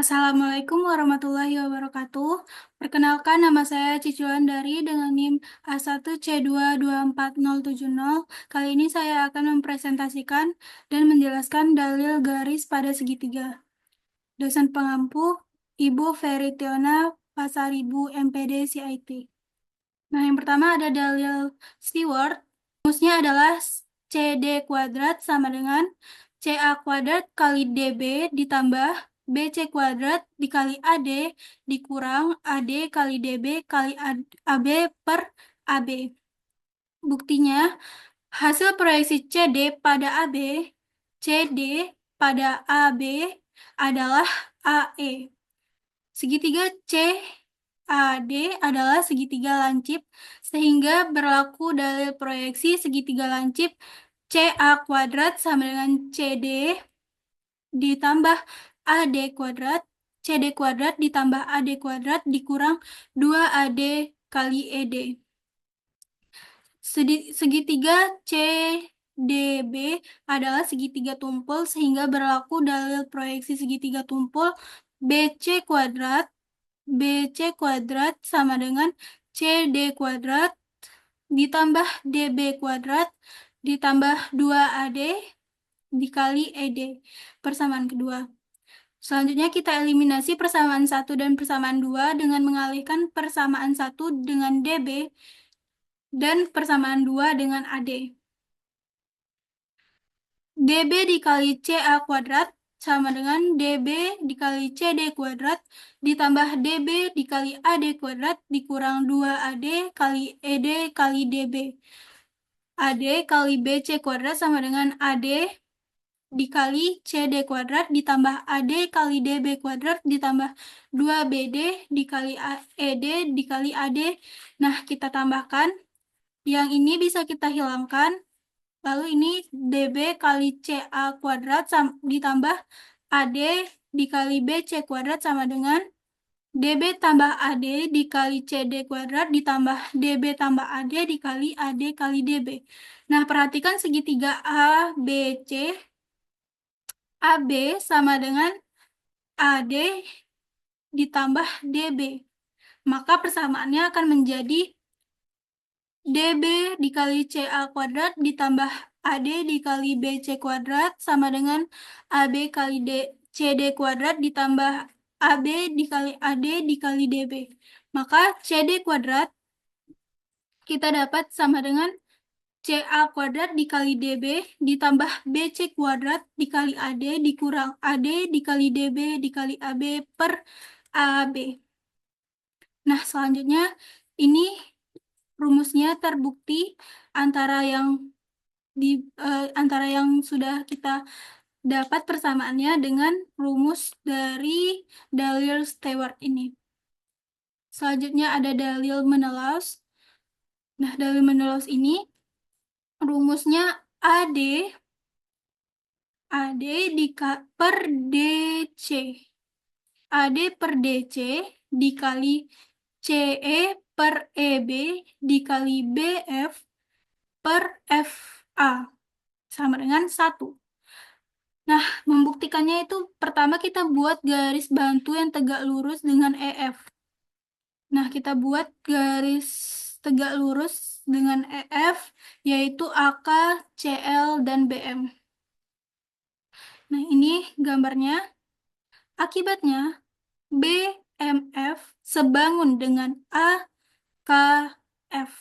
Assalamualaikum warahmatullahi wabarakatuh. Perkenalkan, nama saya Cicuan dari dengan NIM A1C224070. Kali ini saya akan mempresentasikan dan menjelaskan dalil garis pada segitiga. Dosen pengampu, Ibu Feritiona Pasaribu, MPD CIT. Nah, yang pertama ada dalil Stewart. Rumusnya adalah CD kuadrat sama dengan CA kuadrat kali DB ditambah BC kuadrat dikali AD dikurang AD kali DB kali AB per AB. Buktinya, hasil proyeksi CD pada AB, CD pada AB adalah AE. Segitiga CAD adalah segitiga lancip, sehingga berlaku dalil proyeksi segitiga lancip CA kuadrat sama dengan CD ditambah AD kuadrat, CD kuadrat ditambah AD kuadrat dikurang 2AD kali ED. Segitiga CDB adalah segitiga tumpul, sehingga berlaku dalil proyeksi segitiga tumpul BC kuadrat sama dengan CD kuadrat ditambah DB kuadrat ditambah 2AD dikali ED. Persamaan kedua. Selanjutnya kita eliminasi persamaan 1 dan persamaan 2 dengan mengalihkan persamaan 1 dengan DB dan persamaan 2 dengan AD. DB dikali CA kuadrat sama dengan DB dikali CD kuadrat ditambah DB dikali AD kuadrat dikurang 2AD kali ED kali DB. AD kali BC kuadrat sama dengan AD dikali CD kuadrat ditambah AD kali DB kuadrat ditambah 2BD dikali ED dikali AD. Nah, kita tambahkan. Yang ini bisa kita hilangkan. Lalu ini DB kali CA kuadrat ditambah AD dikali BC kuadrat sama dengan DB tambah AD dikali CD kuadrat ditambah DB tambah AD dikali AD kali DB. Nah, perhatikan segitiga ABC. AB sama dengan AD ditambah DB. Maka persamaannya akan menjadi DB dikali CA kuadrat ditambah AD dikali BC kuadrat sama dengan AB kali CD kuadrat ditambah AB dikali AD dikali DB. Maka CD kuadrat kita dapat sama dengan CA kuadrat dikali DB ditambah BC kuadrat dikali AD dikurang AD dikali DB dikali AB per AB. Nah, selanjutnya ini rumusnya terbukti antara yang sudah kita dapat persamaannya dengan rumus dari dalil Stewart ini. Selanjutnya ada dalil Menelaus. Nah, dalil Menelaus ini rumusnya AD per DC. AD per DC dikali CE per EB dikali BF per FA sama dengan 1. Nah, membuktikannya itu pertama kita buat garis bantu yang tegak lurus dengan EF. Nah, kita buat garis tegak lurus dengan EF, yaitu AK, CL, dan BM. Nah, ini gambarnya. Akibatnya, BMF sebangun dengan AKF.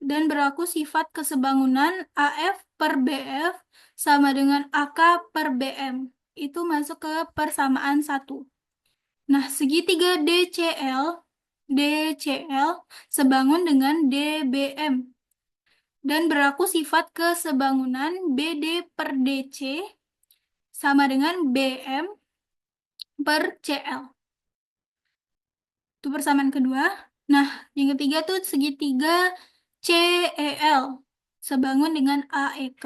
Dan berlaku sifat kesebangunan AF per BF sama dengan AK per BM. Itu masuk ke persamaan 1. Nah, segitiga DCL sebangun dengan DBM. Dan berlaku sifat kesebangunan BD per DC sama dengan BM per CL. Itu persamaan kedua. Nah, yang ketiga tuh segitiga CEL sebangun dengan AEK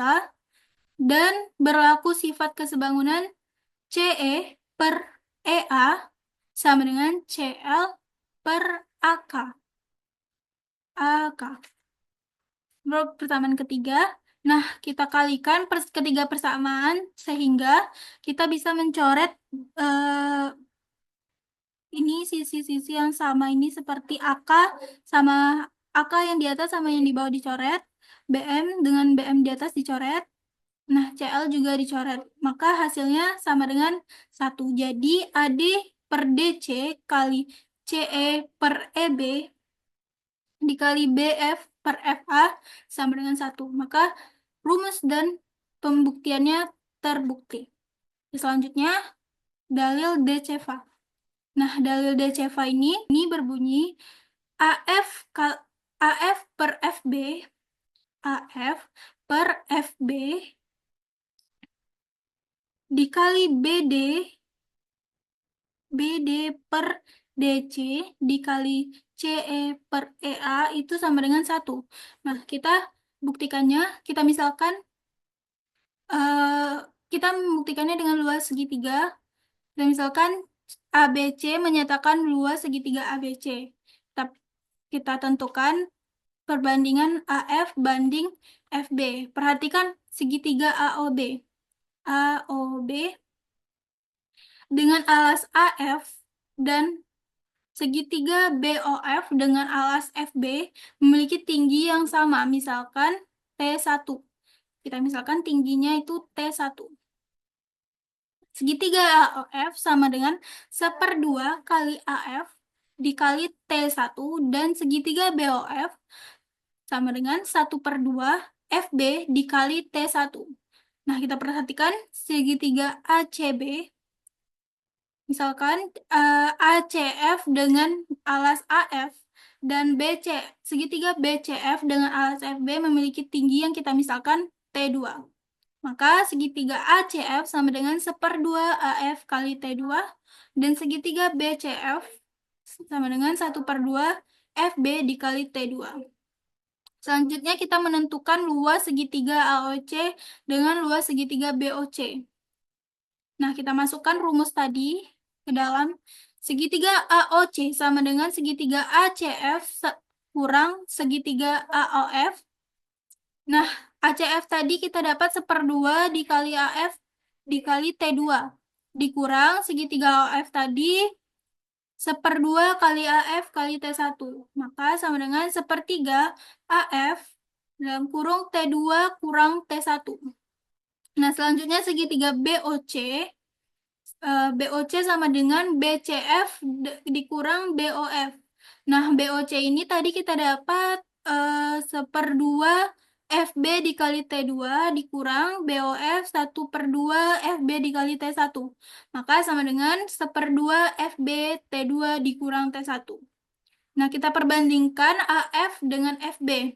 dan berlaku sifat kesebangunan CE per EA sama dengan CL per AK. Persamaan ketiga. Nah, kita kalikan ketiga persamaan sehingga kita bisa mencoret ini sisi-sisi yang sama ini seperti sama AK yang di atas sama yang di bawah dicoret, BM dengan BM di atas dicoret. Nah, CL juga dicoret. Maka hasilnya sama dengan 1. Jadi AD per DC kali CE per EB dikali BF per FA sama dengan 1. Maka rumus dan pembuktiannya terbukti. Selanjutnya, dalil DCFA. Nah, dalil DCFA ini berbunyi AF AF per FB AF per FB dikali BD per DC dikali CE per EA itu sama dengan 1. Nah, kita buktikannya, kita misalkan kita membuktikannya dengan luas segitiga. Dan misalkan ABC menyatakan luas segitiga ABC. Kita tentukan perbandingan AF banding FB. Perhatikan segitiga AOB. AOB dengan alas AF dan segitiga BOF dengan alas FB memiliki tinggi yang sama, misalkan T1. Kita misalkan tingginya itu T1. Segitiga AOF sama dengan 1/2 kali AF dikali T1 dan segitiga BOF sama dengan 1/2 FB dikali T1. Nah, kita perhatikan segitiga ACB. Misalkan ACF dengan alas AF dan segitiga BCF dengan alas FB memiliki tinggi yang kita misalkan T2. Maka segitiga ACF sama dengan 1/2 AF kali T2 dan segitiga BCF sama dengan 1/2 FB dikali T2. Selanjutnya kita menentukan luas segitiga AOC dengan luas segitiga BOC. Nah, kita masukkan rumus tadi ke dalam segitiga AOC sama dengan segitiga ACF kurang segitiga AOF. Nah, ACF tadi kita dapat 1/2 dikali AF dikali T2 dikurang segitiga AOF tadi 1/2 kali AF kali T1. Maka sama dengan 1/3 AF dalam kurung T2 kurang T1. Nah, selanjutnya segitiga BOC. BOC sama dengan BCF dikurang BOF. Nah, BOC ini tadi kita dapat 1/2 FB dikali T2 dikurang BOF 1/2 FB dikali T1. Maka sama dengan 1/2 FB T2 dikurang T1. Nah, kita perbandingkan AF dengan FB.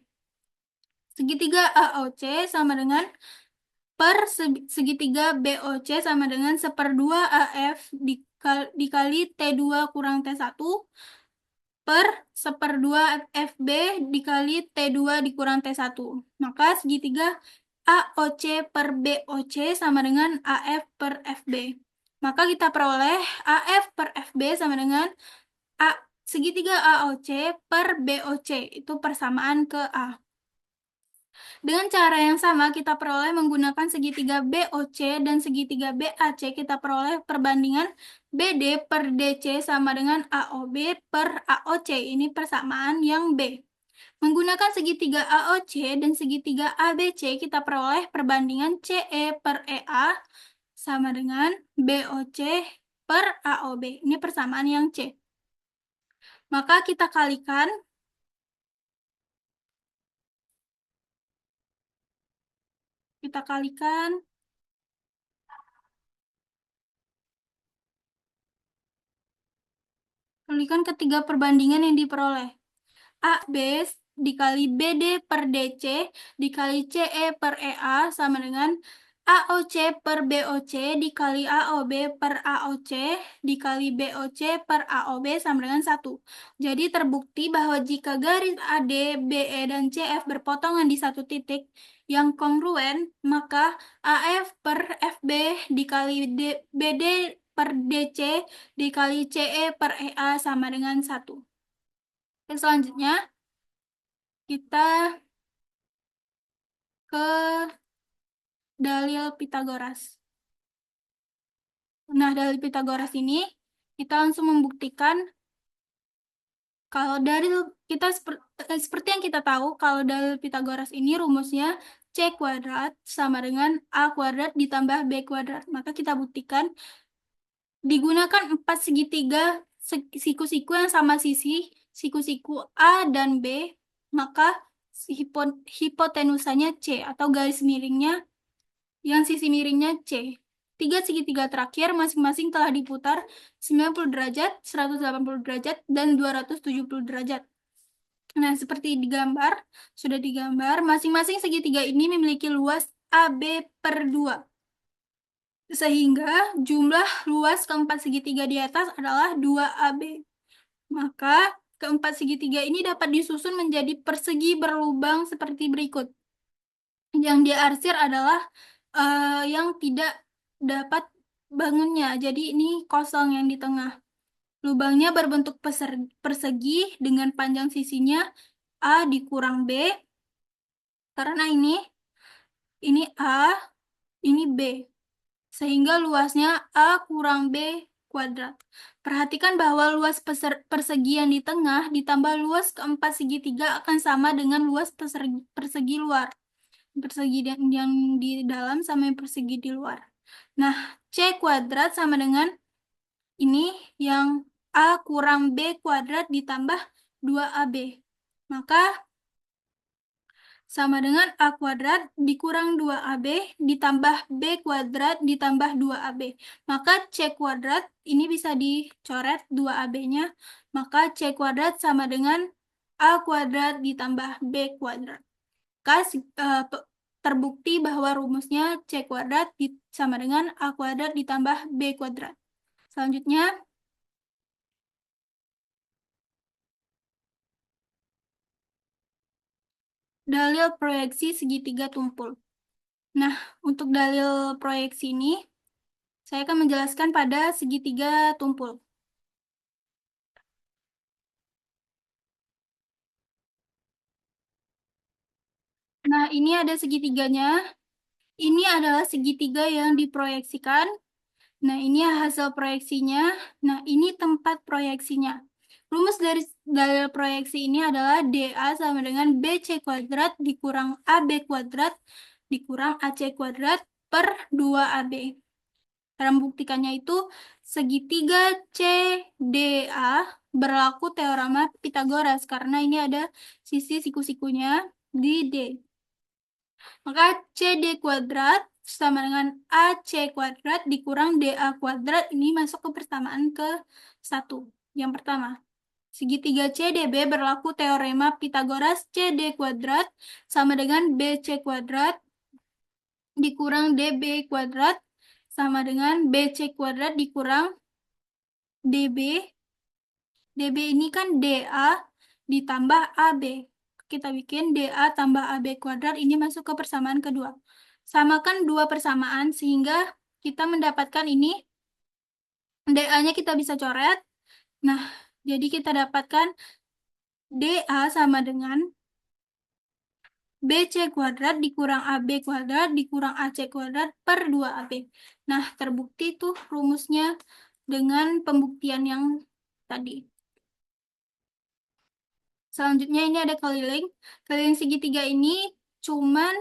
Segitiga AOC sama dengan segitiga BOC sama dengan 1/2 AF dikali T2 kurang T1 per 1/2 FB dikali T2 dikurang T1. Maka segitiga AOC per BOC sama dengan AF per FB. Maka kita peroleh AF per FB sama dengan segitiga AOC per BOC. Itu persamaan ke A. Dengan cara yang sama, kita peroleh menggunakan segitiga BOC dan segitiga BAC, kita peroleh perbandingan BD per DC sama dengan AOB per AOC. Ini persamaan yang B. Menggunakan segitiga AOC dan segitiga ABC, kita peroleh perbandingan CE per EA sama dengan BOC per AOB. Ini persamaan yang C. Maka kita kalikan. Kita kalikan ketiga perbandingan yang diperoleh. AB dikali BD per DC dikali CE per EA sama dengan AOC per BOC dikali AOB per AOC dikali BOC per AOB sama dengan 1. Jadi terbukti bahwa jika garis AD, BE, dan CF berpotongan di satu titik yang kongruen, maka AF per FB dikali BD per DC dikali CE per EA sama dengan 1. Dan selanjutnya kita ke dalil Pitagoras. Nah, dalil Pitagoras ini kita langsung membuktikan kalau dalil kita seperti yang kita tahu, kalau dalil Pitagoras ini rumusnya C kuadrat sama dengan A kuadrat ditambah B kuadrat. Maka kita buktikan digunakan 4 segitiga siku-siku yang sama sisi, siku-siku A dan B, maka hipotenusanya C atau garis miringnya yang sisi miringnya C. Tiga segitiga terakhir masing-masing telah diputar 90 derajat, 180 derajat, dan 270 derajat. Nah, seperti sudah digambar, masing-masing segitiga ini memiliki luas AB per 2. Sehingga jumlah luas keempat segitiga di atas adalah 2AB. Maka keempat segitiga ini dapat disusun menjadi persegi berlubang seperti berikut. Yang diarsir adalah yang tidak dapat bangunnya. Jadi ini kosong yang di tengah. Lubangnya berbentuk persegi dengan panjang sisinya A dikurang B. Karena ini A, ini B. Sehingga luasnya A kurang B kuadrat. Perhatikan bahwa luas persegi yang di tengah ditambah luas keempat segitiga akan sama dengan luas persegi luar. Persegi yang di dalam sama yang persegi di luar. Nah, C kuadrat sama dengan ini yang A kurang B kuadrat ditambah 2AB. Maka sama dengan A kuadrat dikurang 2AB ditambah B kuadrat ditambah 2AB. Maka C kuadrat ini bisa dicoret 2AB-nya. Maka C kuadrat sama dengan A kuadrat ditambah B kuadrat. Terbukti bahwa rumusnya C kuadrat sama dengan A kuadrat ditambah B kuadrat. Selanjutnya, dalil proyeksi segitiga tumpul. Nah, untuk dalil proyeksi ini, saya akan menjelaskan pada segitiga tumpul. Nah, ini ada segitiganya. Ini adalah segitiga yang diproyeksikan. Nah, ini hasil proyeksinya. Nah, ini tempat proyeksinya. Rumus dari dalil proyeksi ini adalah DA sama dengan BC kuadrat dikurang AB kuadrat dikurang AC kuadrat per 2AB. Cara membuktikannya itu segitiga CDA berlaku teorema Pitagoras karena ini ada sisi siku-sikunya di D. Maka CD kuadrat sama dengan AC kuadrat dikurang DA kuadrat ini masuk ke persamaan ke-1. Yang pertama, segitiga CDB berlaku teorema Pitagoras CD kuadrat sama dengan BC kuadrat dikurang DB kuadrat sama dengan BC kuadrat dikurang DB. DB ini kan DA ditambah AB. Kita bikin DA tambah AB kuadrat ini masuk ke persamaan kedua. Samakan dua persamaan sehingga kita mendapatkan ini. DA-nya kita bisa coret. Nah, jadi kita dapatkan DA sama dengan BC kuadrat dikurang AB kuadrat dikurang AC kuadrat per 2AB. Nah, terbukti tuh rumusnya dengan pembuktian yang tadi. Selanjutnya ini ada keliling. Keliling segitiga ini cuman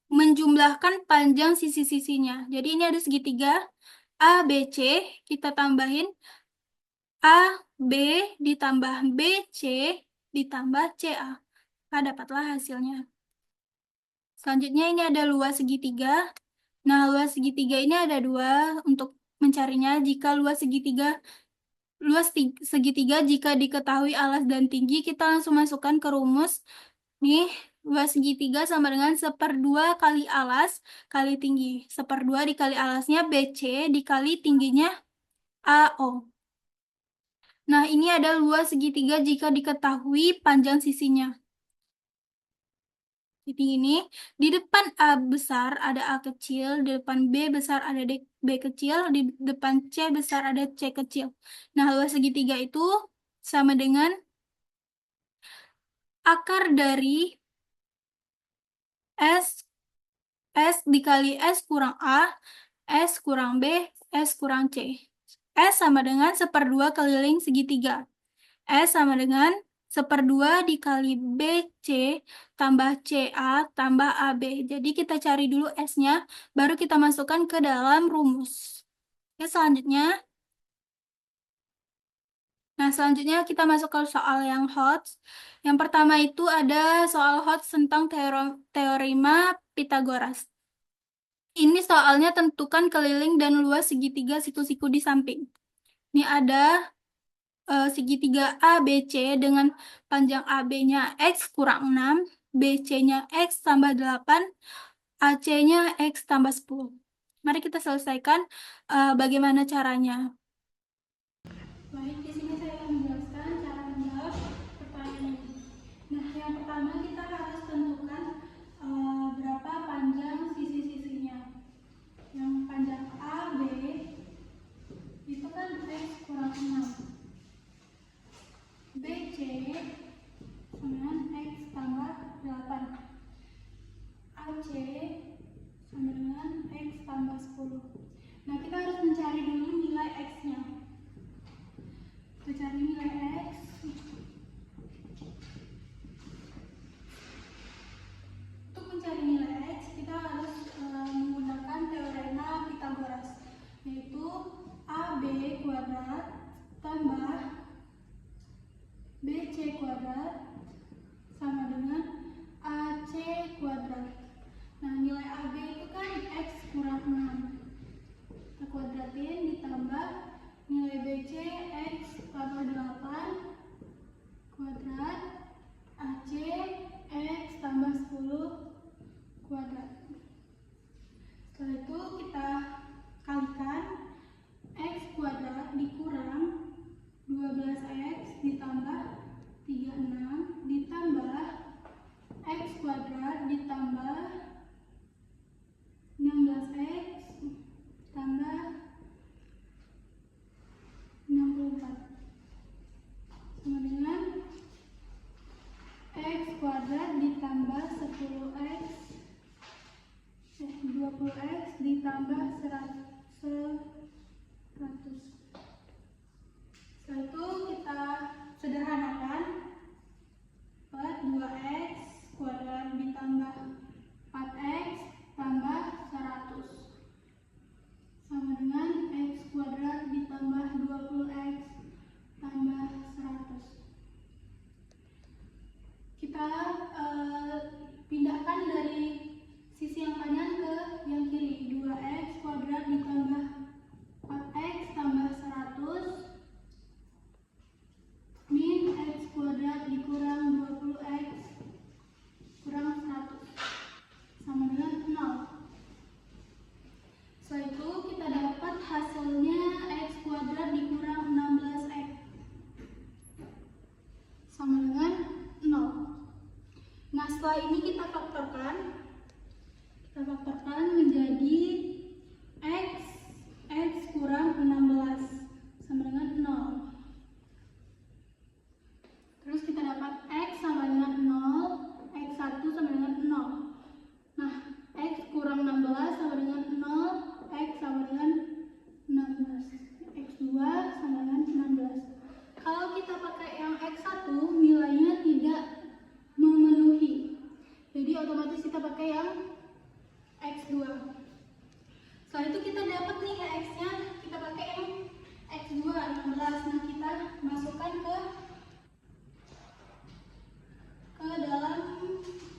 menjumlahkan panjang sisi-sisinya. Jadi ini ada segitiga ABC, kita tambahin AB ditambah BC ditambah CA. Nah, dapatlah hasilnya. Selanjutnya ini ada luas segitiga. Nah, luas segitiga ini ada dua untuk mencarinya. Jika luas segitiga jika diketahui alas dan tinggi, kita langsung masukkan ke rumus. Nih, luas segitiga sama dengan 1/2 kali alas kali tinggi. 1/2 dikali alasnya BC dikali tingginya AO. Nah, ini ada luas segitiga jika diketahui panjang sisinya. Jadi ini, di depan A besar ada A kecil, di depan B besar ada B kecil, di depan C besar ada C kecil. Nah, luas segitiga itu sama dengan akar dari S S dikali S kurang A, S kurang B, S kurang C. S sama dengan 1/2 keliling segitiga. S sama dengan 1/2 dikali BC tambah CA tambah AB. Jadi kita cari dulu S-nya, baru kita masukkan ke dalam rumus. Oke, selanjutnya. Nah, selanjutnya kita masuk ke soal yang hot. Yang pertama itu ada soal hot tentang teorema Pythagoras. Ini soalnya tentukan keliling dan luas segitiga siku-siku di samping. Ini ada segitiga ABC dengan panjang AB-nya X kurang 6, BC-nya X tambah 8, AC-nya X tambah 10. Mari kita selesaikan bagaimana caranya. Baik, di sini saya akan menjelaskan cara menjawab pertanyaan ini. Nah, yang pertama kita harus tentukan berapa panjang sisi-sisinya. Yang panjang AB itu kan X kurang 6. BC sama dengan X tambah 8. AC sama dengan X tambah 10. Nah, kita harus mencari dulu nilai X-nya. Kita cari nilai X. Untuk mencari nilai X, kita harus menggunakan teorema Pythagoras, yaitu AB kuadrat tambah BC kuadrat sama dengan AC kuadrat. Nah, nilai AB itu kan X kurang 6. Kita kuadratin ditambah nilai BC X tambah 8 kuadrat AC X tambah 10 kuadrat. Setelah itu kita kalikan X kuadrat dikurang 12X ditambah 36 ditambah X kuadrat ditambah 16X tambah 64 sama dengan X kuadrat ditambah 20X ditambah 100. Setelah itu kita sederhanakan, 2X kuadrat ditambah 4X tambah 100 sama dengan X kuadrat ditambah 20X tambah 100. Kita pindahkan dari sisi yang kanan ke yang kiri. 2X kuadrat ditambah 4X tambah 100 min X kuadrat dikurang 20X kurang 100 sama dengan 0. Setelah itu kita dapat hasilnya X kuadrat dikurang 16X sama dengan 0. Nah, setelah ini kita faktorkan menjadi X kurang 16 sama dengan 0. Terus kita dapat X sama dengan 0, X1 sama dengan 0. Nah, X kurang 16 sama dengan 0, X sama dengan 16. X2 sama dengan 16. Kalau kita pakai yang X1, nilainya tidak memenuhi. Jadi otomatis kita pakai yang X2. Setelah itu kita dapat nih X-nya, kita pakai yang X2 16. Nah, kita masukkan ke dalam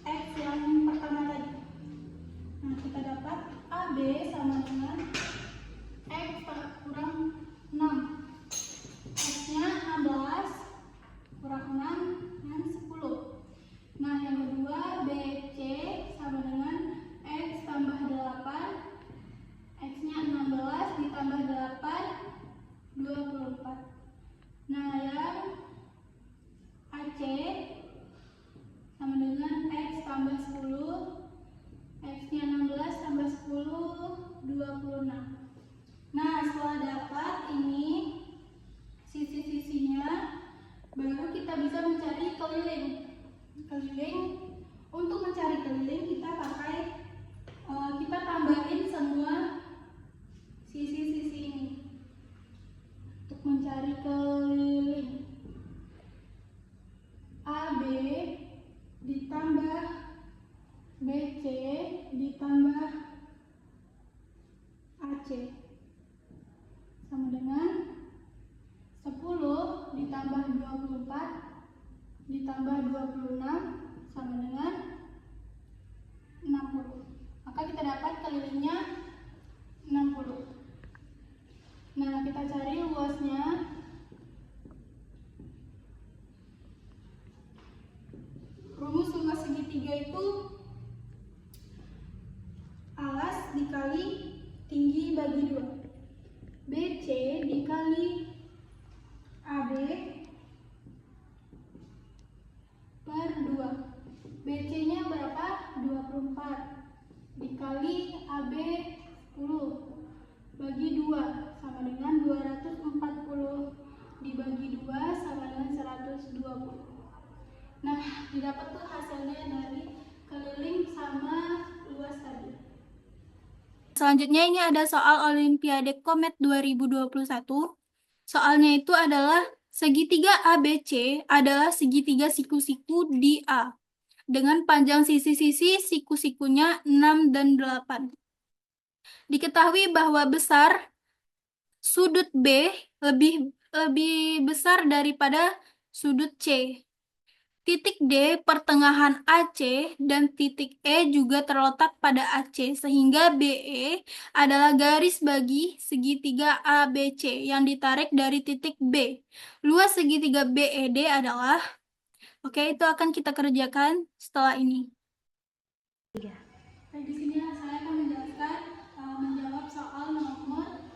X yang pertama tadi. Nah, kita dapat AB sama dengan X kurang 6. X-nya 16 kurang 6 dan 10. Nah, yang kedua BC sama dengan X tambah 8. X-nya 16 ditambah 8, 24. Nah, yang AC sama dengan X tambah 10, X-nya 16 tambah 10, 26. Nah, setelah dapat ini sisi-sisinya, baru kita bisa mencari keliling. Untuk mencari keliling kita pakai dari keliling. AB ditambah BC ditambah AC sama dengan 10 ditambah 24 ditambah 26 sama dengan 60. Maka kita dapat kelilingnya 60. Nah, kita cari luasnya. Rumus luas segitiga itu alas dikali tinggi bagi 2. BC dikali AB per 2. BC-nya berapa? 24 dikali AB 10 bagi 2 sama dengan 240 dibagi 2 sama dengan 120. Nah, didapat tuh hasilnya dari keliling sama luas tadi. Selanjutnya ini ada soal Olimpiade Komet 2021. Soalnya itu adalah segitiga ABC adalah segitiga siku-siku di A dengan panjang sisi-sisi siku-sikunya 6 dan 8. Diketahui bahwa besar sudut B lebih besar daripada sudut C. Titik D pertengahan AC dan titik E juga terletak pada AC, sehingga BE adalah garis bagi segitiga ABC yang ditarik dari titik B. Luas segitiga BED adalah, itu akan kita kerjakan setelah ini. Baik, di sini saya akan menjelaskan menjawab soal nomor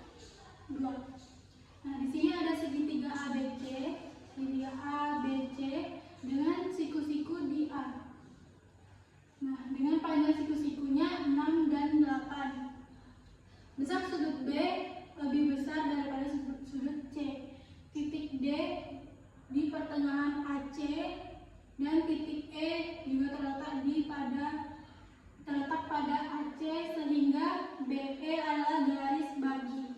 2. Nah, di sini ada segitiga ABC dengan siku-siku di A. Nah, dengan panjang siku-sikunya 6 dan 8. Besar sudut B lebih besar daripada sudut C. Titik D di pertengahan AC dan titik E juga terletak pada AC, sehingga BE adalah garis bagi.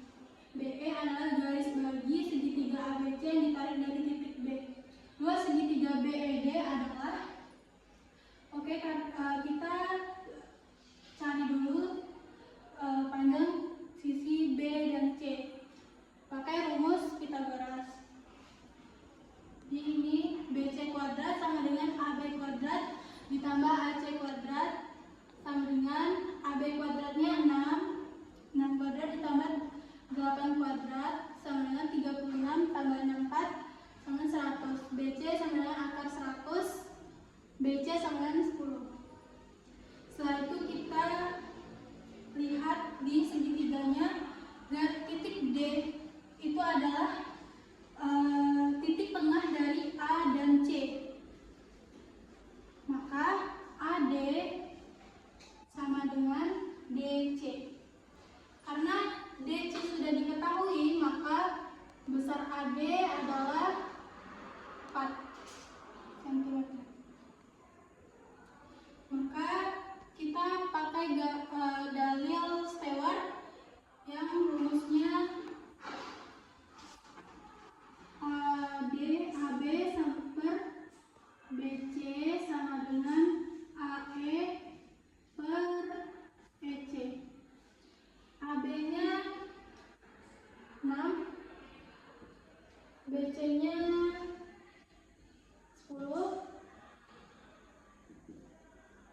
BE adalah garis bagi segitiga ABC yang ditarik dari titik B. Luas segitiga BED adalah, kita cari dulu panjang sisi B dan C pakai rumus Pythagoras. Di ini BC kuadrat sama dengan AB kuadrat ditambah AC kuadrat sama dengan AB kuadratnya 6 kuadrat ditambah 8 kuadrat sama dengan 36 tambah 64 sama 100. BC sama dengan akar 100, BC sama dengan 10. Setelah itu kita lihat di segitiganya, titik D itu adalah titik tengah dari A dan C. Maka AD sama dengan DC. Karena DC sudah diketahui, maka besar AD adalah 4 cm. Maka kita pakai dalil Stewart yang rumusnya AB per BC sama dengan AE per EC. AB-nya 6, BC-nya 10,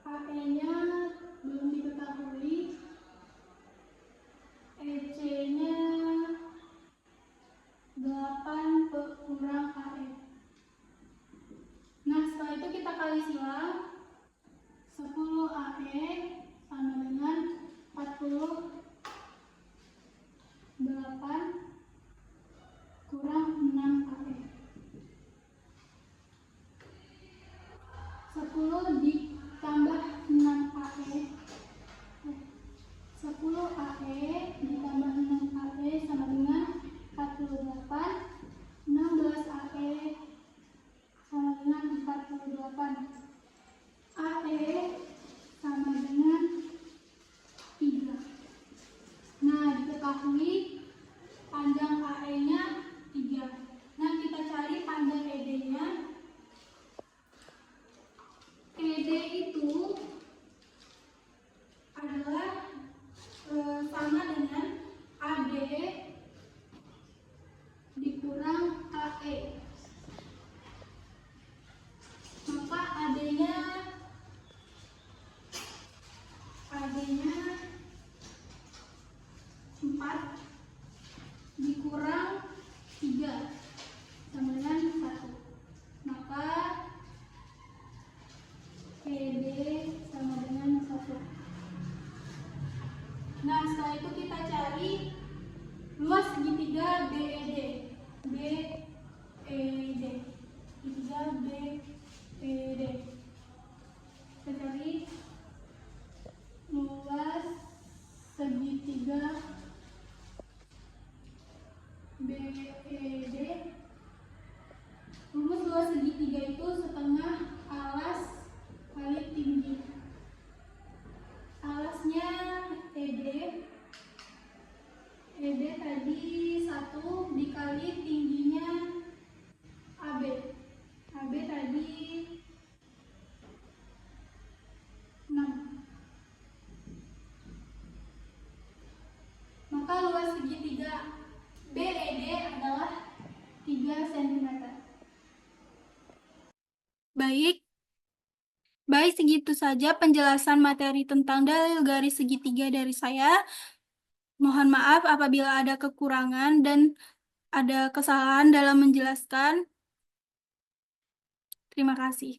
AE-nya belum diketahui, EC-nya 8 kurang AE. Nah, setelah itu kita kali silang. 10 AE sama dengan 48 kurang 6 AE. 3 sama dengan 1. Maka ED sama dengan 1. Nah, setelah itu kita cari luas segitiga BED. Segitiga BED. Kita cari luas segitiga BED. Rumus luas segitiga itu setengah alas kali tinggi. Alasnya ED tadi 1 dikali tingginya AB. AB tadi 6. Maka luas segitiga BED adalah 3 cm. Baik, segitu saja penjelasan materi tentang dalil garis segitiga dari saya. Mohon maaf apabila ada kekurangan dan ada kesalahan dalam menjelaskan. Terima kasih.